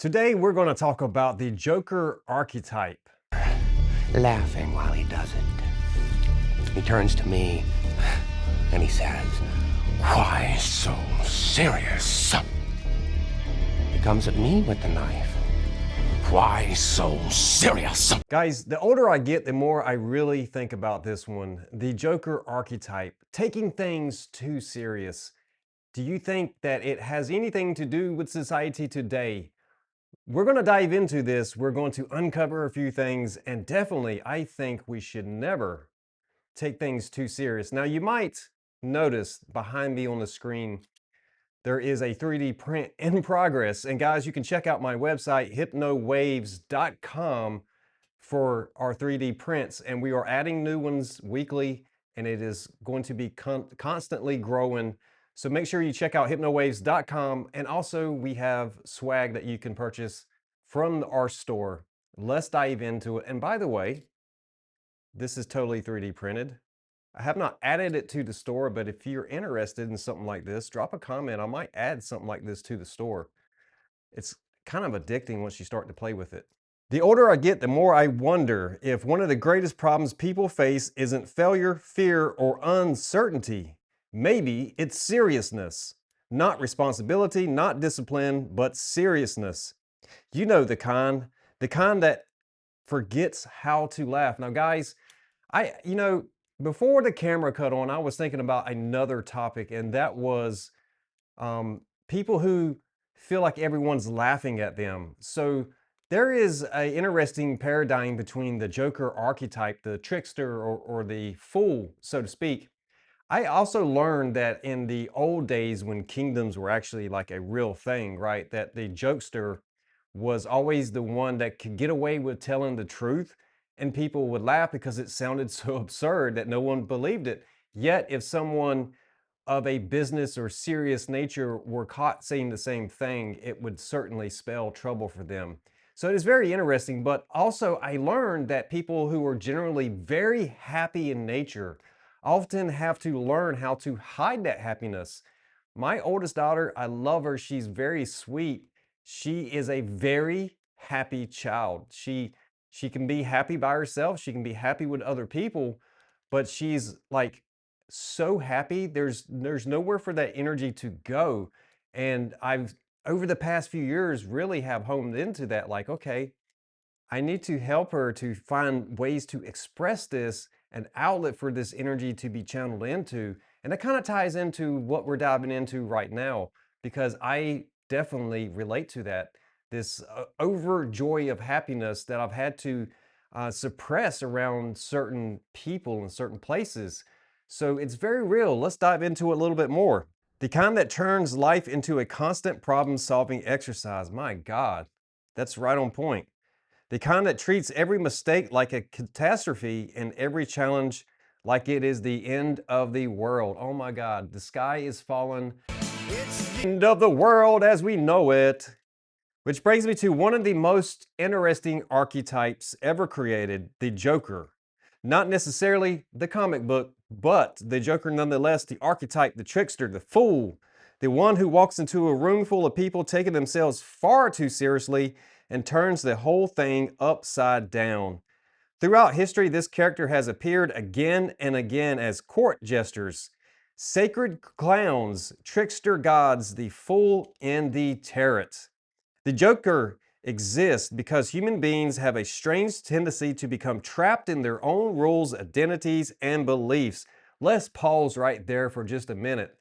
Today, we're going to talk about the Joker archetype. Laughing while he does it. He turns to me and he says, "Why so serious?" He comes at me with the knife. "Why so serious?" Guys, the older I get, the more I really think about this one. The Joker archetype, taking things too serious. Do you think that it has anything to do with society today? We're going to dive into this. We're going to uncover a few things, and definitely, I think we should never take things too serious. Now, you might notice behind me on the screen, there is a 3D print in progress. And guys, you can check out my website, hipnowaves.com, for our 3D prints. And we are adding new ones weekly, and it is going to be constantly growing. So make sure you check out hipnowaves.com. And also, we have swag that you can purchase from our store. Let's dive into it. And by the way, this is totally 3D printed. I have not added it to the store, but if you're interested in something like this, drop a comment. I might add something like this to the store. It's kind of addicting once you start to play with it. The older I get, the more I wonder if one of the greatest problems people face isn't failure, fear, or uncertainty. Maybe it's seriousness. Not responsibility, not discipline, but seriousness. You know the kind that forgets how to laugh. Now, guys, before the camera cut on, I was thinking about another topic, and that was people who feel like everyone's laughing at them. So there is an interesting paradigm between the Joker archetype, the trickster or the fool, so to speak. I also learned that in the old days when kingdoms were actually like a real thing, right? That the jokester was always the one that could get away with telling the truth, and people would laugh because it sounded so absurd that no one believed it. Yet if someone of a business or serious nature were caught saying the same thing, it would certainly spell trouble for them. So it is very interesting, but also I learned that people who are generally very happy in nature often have to learn how to hide that happiness. My oldest daughter, I love her. She's very sweet. She is a very happy child. She can be happy by herself. She can be happy with other people, but she's like so happy. There's nowhere for that energy to go. And I've over the past few years really have honed into that, like, okay, I need to help her to find ways to express this, an outlet for this energy to be channeled into. And that kind of ties into what we're diving into right now, because I definitely relate to that. This overjoy of happiness that I've had to suppress around certain people and certain places. So it's very real. Let's dive into it a little bit more. The kind that turns life into a constant problem solving exercise. My God, that's right on point. The kind that treats every mistake like a catastrophe and every challenge like it is the end of the world. Oh my God, the sky is falling. It's the end of the world as we know it. Which brings me to one of the most interesting archetypes ever created, the Joker. Not necessarily the comic book, but the Joker nonetheless, the archetype, the trickster, the fool, the one who walks into a room full of people taking themselves far too seriously and turns the whole thing upside down. Throughout history, this character has appeared again and again as court jesters, sacred clowns, trickster gods, the fool, and the tyrant. The Joker exists because human beings have a strange tendency to become trapped in their own rules, identities, and beliefs. Let's pause right there for just a minute.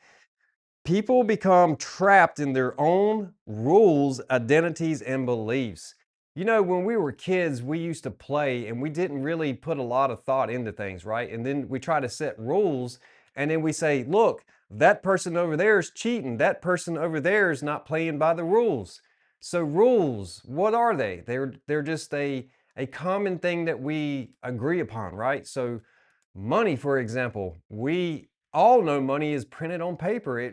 People become trapped in their own rules, identities, and beliefs. You know, when we were kids, we used to play and we didn't really put a lot of thought into things, right? And then we try to set rules and then we say, look, that person over there is cheating. That person over there is not playing by the rules. So rules, what are they? They're just a common thing that we agree upon, right? So money, for example, we all know money is printed on paper.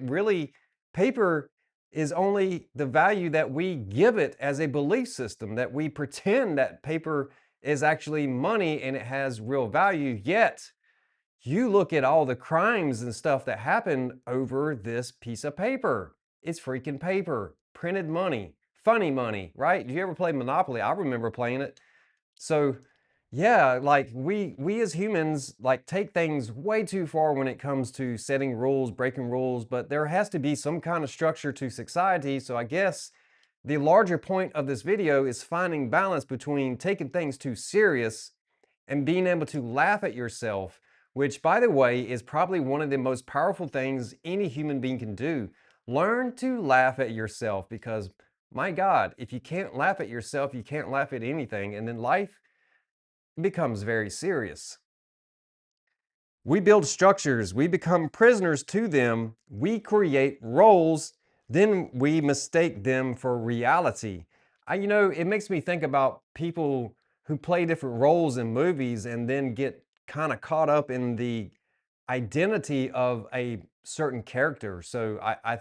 Paper is only the value that we give it as a belief system, that we pretend that paper is actually money and it has real value. Yet, you look at all the crimes and stuff that happen over this piece of paper. It's freaking paper, printed money, funny money, right? Do you ever play Monopoly? I remember playing it. So yeah, like we as humans like take things way too far when it comes to setting rules, breaking rules, but there has to be some kind of structure to society. So I guess the larger point of this video is finding balance between taking things too serious and being able to laugh at yourself, which, by the way, is probably one of the most powerful things any human being can do. Learn to laugh at yourself because, my God, if you can't laugh at yourself, you can't laugh at anything. And then life becomes very serious. We build structures, we become prisoners to them, we create roles, then we mistake them for reality. It makes me think about people who play different roles in movies and then get kind of caught up in the identity of a certain character. So I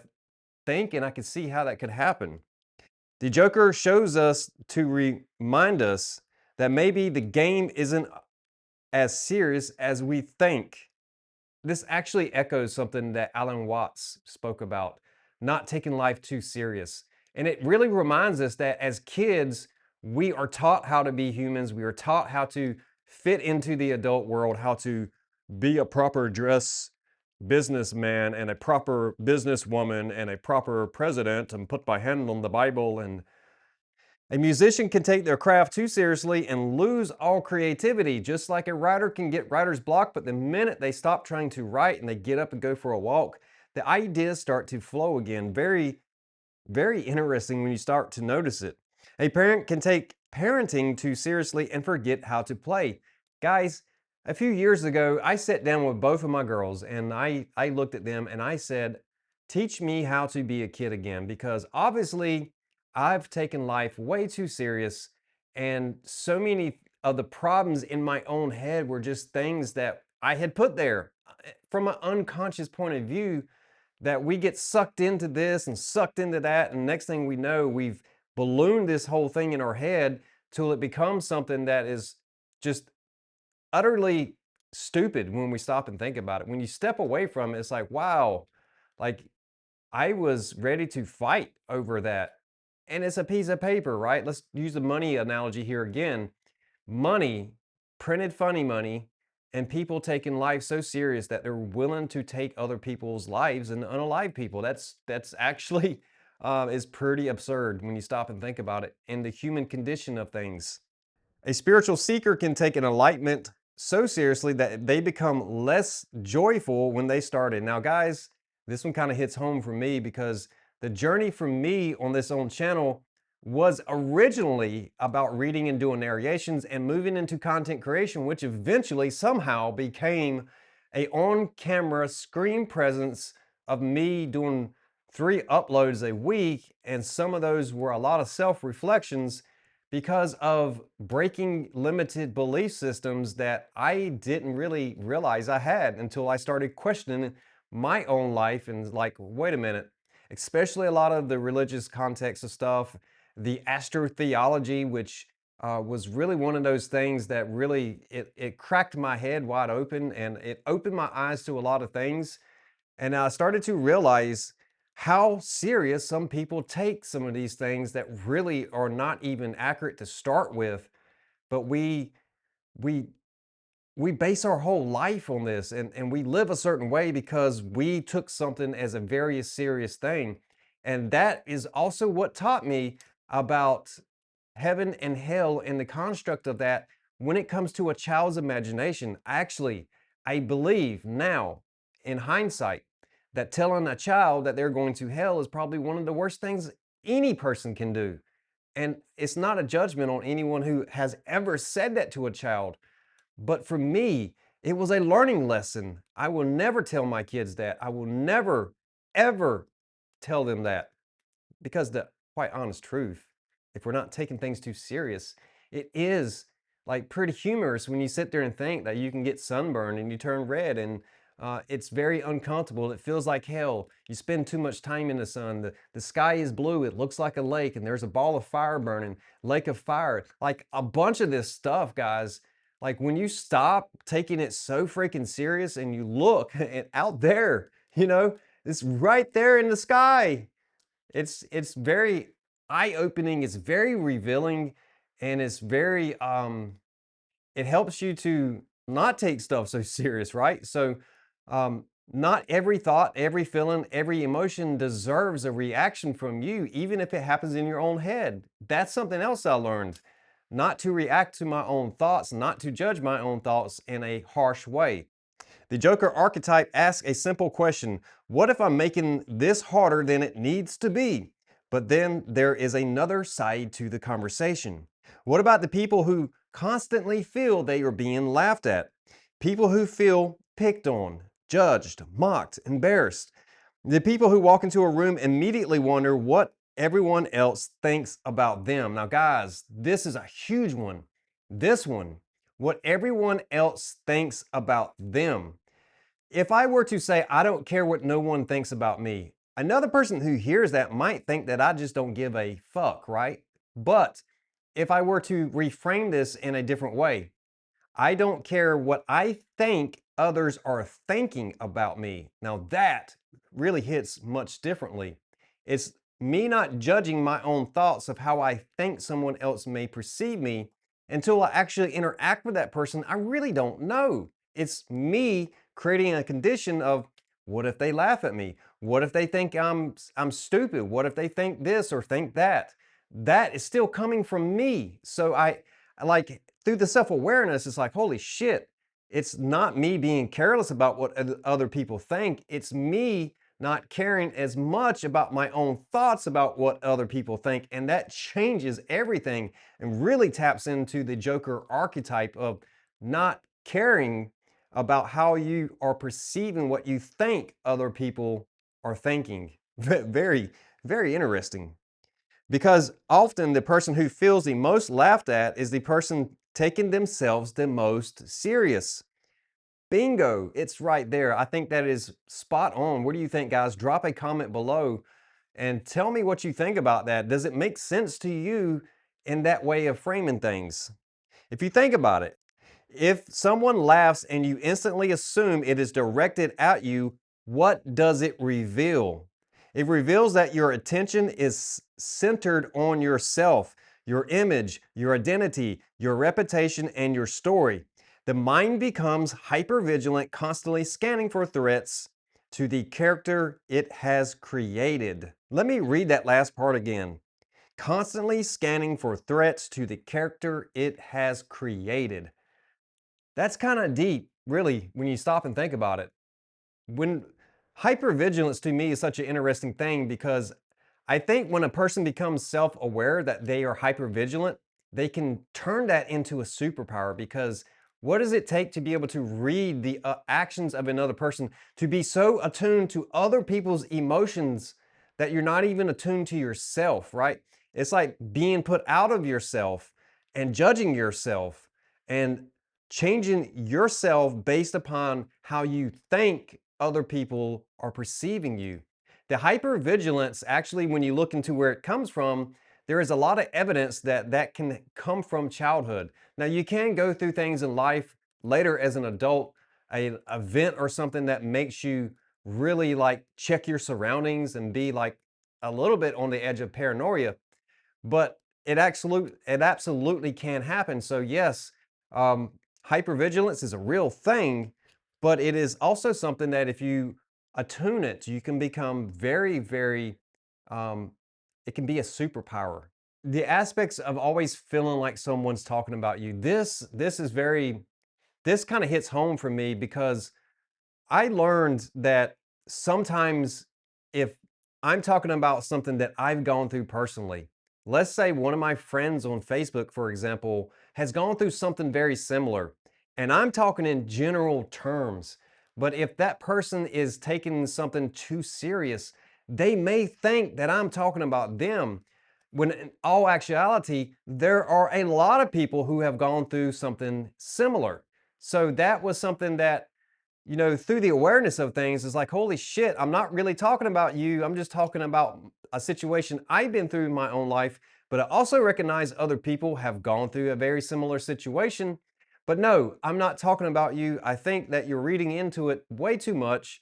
think and I can see how that could happen. The Joker shows us to remind us that maybe the game isn't as serious as we think. This actually echoes something that Alan Watts spoke about, not taking life too serious. And it really reminds us that as kids, we are taught how to be humans. We are taught how to fit into the adult world, how to be a proper dress businessman and a proper businesswoman and a proper president and put my hand on the Bible. And a musician can take their craft too seriously and lose all creativity, just like a writer can get writer's block, but the minute they stop trying to write and they get up and go for a walk, the ideas start to flow again. Very, very interesting when you start to notice it. A parent can take parenting too seriously and forget how to play. Guys, a few years ago, I sat down with both of my girls and I looked at them and I said, teach me how to be a kid again, because obviously I've taken life way too serious. And so many of the problems in my own head were just things that I had put there from an unconscious point of view, that we get sucked into this and sucked into that. And next thing we know, we've ballooned this whole thing in our head till it becomes something that is just utterly stupid when we stop and think about it. When you step away from it, it's like, wow, like I was ready to fight over that. And it's a piece of paper, right? Let's use the money analogy here again. Money, printed funny money, and people taking life so serious that they're willing to take other people's lives and unalive people. That's actually is pretty absurd when you stop and think about it in the human condition of things. A spiritual seeker can take an enlightenment so seriously that they become less joyful when they started. Now, guys, this one kind of hits home for me because the journey for me on this own channel was originally about reading and doing narrations and moving into content creation, which eventually somehow became a on-camera screen presence of me doing 3 uploads a week. And some of those were a lot of self-reflections because of breaking limited belief systems that I didn't really realize I had until I started questioning my own life and like, wait a minute, especially a lot of the religious context of stuff, the astrotheology, which was really one of those things that really, it cracked my head wide open and it opened my eyes to a lot of things. And I started to realize how serious some people take some of these things that really are not even accurate to start with, but we we base our whole life on this, and we live a certain way because we took something as a very serious thing. And that is also what taught me about heaven and hell and the construct of that when it comes to a child's imagination. Actually, I believe now, in hindsight, that telling a child that they're going to hell is probably one of the worst things any person can do. And it's not a judgment on anyone who has ever said that to a child. But for me, it was a learning lesson. I will never tell my kids that. I will never, ever tell them that. Because the quite honest truth, if we're not taking things too serious, it is like pretty humorous when you sit there and think that you can get sunburned and you turn red, and it's very uncomfortable. It feels like hell. You spend too much time in the sun. The sky is blue. It looks like a lake and there's a ball of fire burning, lake of fire. Like a bunch of this stuff, guys. Like when you stop taking it so freaking serious and you look and out there, it's right there in the sky. It's very eye-opening, it's very revealing, and it's very it helps you to not take stuff so serious, right? So, not every thought, every feeling, every emotion deserves a reaction from you, even if it happens in your own head. That's something else I learned. Not to react to my own thoughts, not to judge my own thoughts in a harsh way. The Joker archetype asks a simple question: what if I'm making this harder than it needs to be? But then there is another side to the conversation. What about the people who constantly feel they are being laughed at? People who feel picked on, judged, mocked, embarrassed. The people who walk into a room immediately wonder what everyone else thinks about them. Now, guys, this is a huge one. This one, what everyone else thinks about them. If I were to say, I don't care what no one thinks about me, another person who hears that might think that I just don't give a fuck, right? But if I were to reframe this in a different way, I don't care what I think others are thinking about me. Now that really hits much differently. It's me not judging my own thoughts of how I think someone else may perceive me until I actually interact with that person. I really don't know. It's me creating a condition of, what if they laugh at me? What if they think I'm stupid? What if they think this or think that? That is still coming from me. So I like, through the self-awareness, it's like, holy shit, it's not me being careless about what other people think. It's me not caring as much about my own thoughts about what other people think. And that changes everything and really taps into the Joker archetype of not caring about how you are perceiving what you think other people are thinking. Very, very interesting. Because often the person who feels the most laughed at is the person taking themselves the most serious. Bingo, it's right there. I think that is spot on. What do you think, guys? Drop a comment below and tell me what you think about that. Does it make sense to you in that way of framing things? If you think about it, if someone laughs and you instantly assume it is directed at you, what does it reveal? It reveals that your attention is centered on yourself, your image, your identity, your reputation, and your story. The mind becomes hypervigilant, constantly scanning for threats to the character it has created. Let me read that last part again. Constantly scanning for threats to the character it has created. That's kind of deep, really, when you stop and think about it. When hypervigilance to me is such an interesting thing, because I think when a person becomes self-aware that they are hypervigilant, they can turn that into a superpower. Because what does it take to be able to read the actions of another person, to be so attuned to other people's emotions that you're not even attuned to yourself, right? It's like being put out of yourself and judging yourself and changing yourself based upon how you think other people are perceiving you. The hypervigilance, actually, when you look into where it comes from, there is a lot of evidence that that can come from childhood. Now, you can go through things in life later as an adult, an event or something that makes you really like check your surroundings and be like a little bit on the edge of paranoia, but it absolutely can happen. So yes, um, hypervigilance is a real thing, but it is also something that if you attune it, you can become very, very, um, it can be a superpower. The aspects of always feeling like someone's talking about you, this is very, this kind of hits home for me, because I learned that sometimes if I'm talking about something that I've gone through personally, let's say one of my friends on Facebook, for example, has gone through something very similar, and I'm talking in general terms. But if that person is taking something too serious, they may think that I'm talking about them, when in all actuality, there are a lot of people who have gone through something similar. So that was something that, through the awareness of things, is like, holy shit, I'm not really talking about you. I'm just talking about a situation I've been through in my own life. But I also recognize other people have gone through a very similar situation. But no, I'm not talking about you. I think that you're reading into it way too much.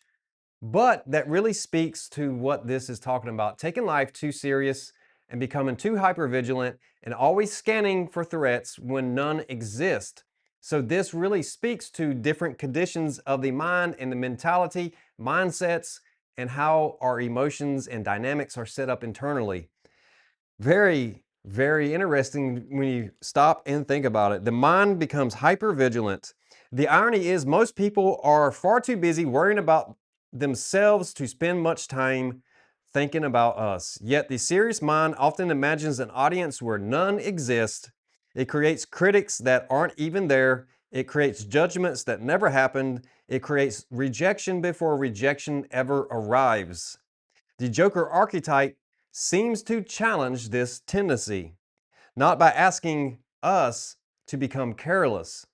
But that really speaks to what this is talking about, taking life too serious and becoming too hypervigilant and always scanning for threats when none exist. So this really speaks to different conditions of the mind and the mentality, mindsets, and how our emotions and dynamics are set up internally. Very, very interesting when you stop and think about it. The mind becomes hyper vigilant. The irony is, most people are far too busy worrying about themselves to spend much time thinking about us. Yet the serious mind often imagines an audience where none exist. It creates critics that aren't even there. It creates judgments that never happened. It creates rejection before rejection ever arrives. The Joker archetype seems to challenge this tendency, not by asking us to become careless,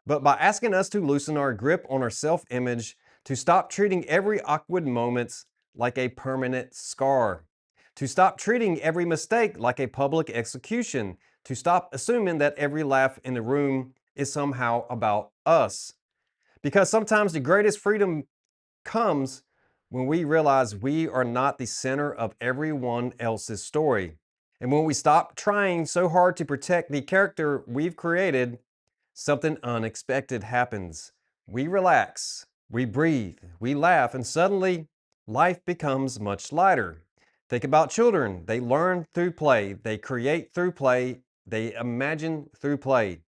but by asking us to loosen our grip on our self image, to stop treating every awkward moment like a permanent scar, to stop treating every mistake like a public execution, to stop assuming that every laugh in the room is somehow about us. Because sometimes the greatest freedom comes when we realize we are not the center of everyone else's story. And when we stop trying so hard to protect the character we've created, something unexpected happens. We relax, we breathe, we laugh, and suddenly life becomes much lighter. Think about children. They learn through play, they create through play, they imagine through play.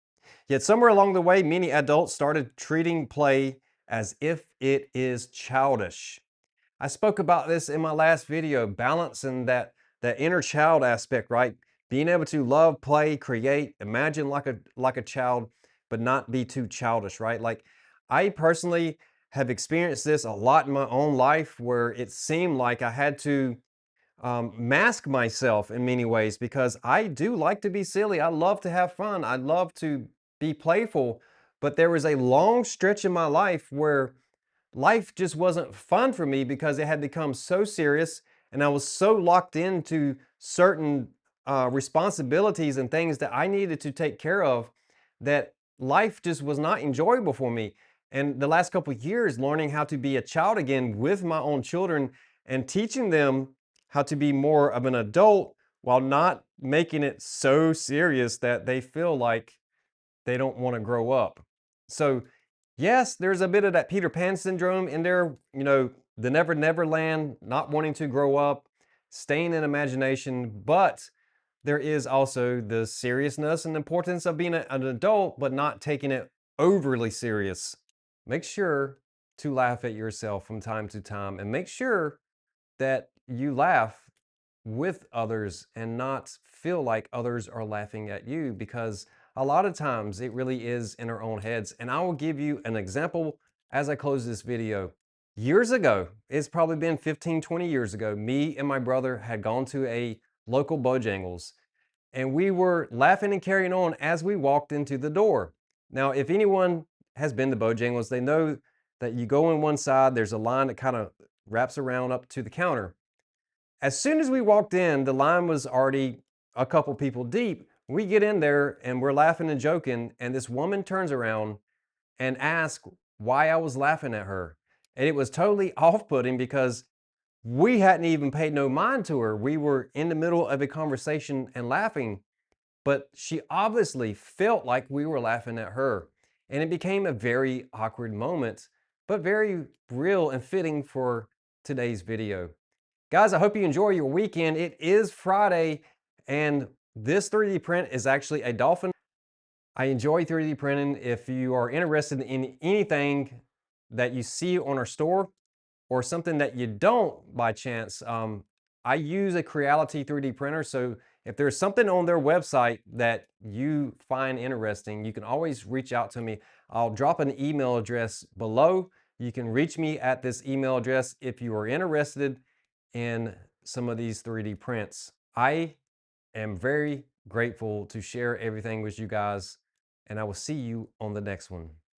Yet somewhere along the way, many adults started treating play as if it is childish. I spoke about this in my last video, balancing that inner child aspect, right? Being able to love, play, create, imagine like a child, but not be too childish, right? Like I personally have experienced this a lot in my own life where it seemed like I had to mask myself in many ways because I do like to be silly. I love to have fun. I love to be playful. But there was a long stretch in my life where life just wasn't fun for me because it had become so serious and I was so locked into certain responsibilities and things that I needed to take care of that life just was not enjoyable for me. And the last couple of years, learning how to be a child again with my own children and teaching them how to be more of an adult while not making it so serious that they feel like they don't want to grow up. So, yes, there's a bit of that Peter Pan syndrome in there, the Never Never Land, not wanting to grow up, staying in imagination, but there is also the seriousness and importance of being an adult, but not taking it overly serious. Make sure to laugh at yourself from time to time and make sure that you laugh with others and not feel like others are laughing at you because a lot of times it really is in our own heads. And I will give you an example as I close this video. Years ago, it's probably been 15, 20 years ago, me and my brother had gone to a local Bojangles and we were laughing and carrying on as we walked into the door. Now, if anyone has been to Bojangles, they know that you go in one side, there's a line that kind of wraps around up to the counter. As soon as we walked in, the line was already a couple people deep. We get in there and we're laughing and joking, and this woman turns around and asks why I was laughing at her. And it was totally off-putting because we hadn't even paid no mind to her. We were in the middle of a conversation and laughing, but she obviously felt like we were laughing at her. And it became a very awkward moment, but very real and fitting for today's video. Guys, I hope you enjoy your weekend. It is Friday, and this 3D print is actually a dolphin. I enjoy 3D printing. If you are interested in anything that you see on our store or something that you don't by chance, I use a Creality 3D printer. So if there's something on their website that you find interesting, you can always reach out to me. I'll drop an email address below. You can reach me at this email address if you are interested in some of these 3D prints. I am very grateful to share everything with you guys, and I will see you on the next one.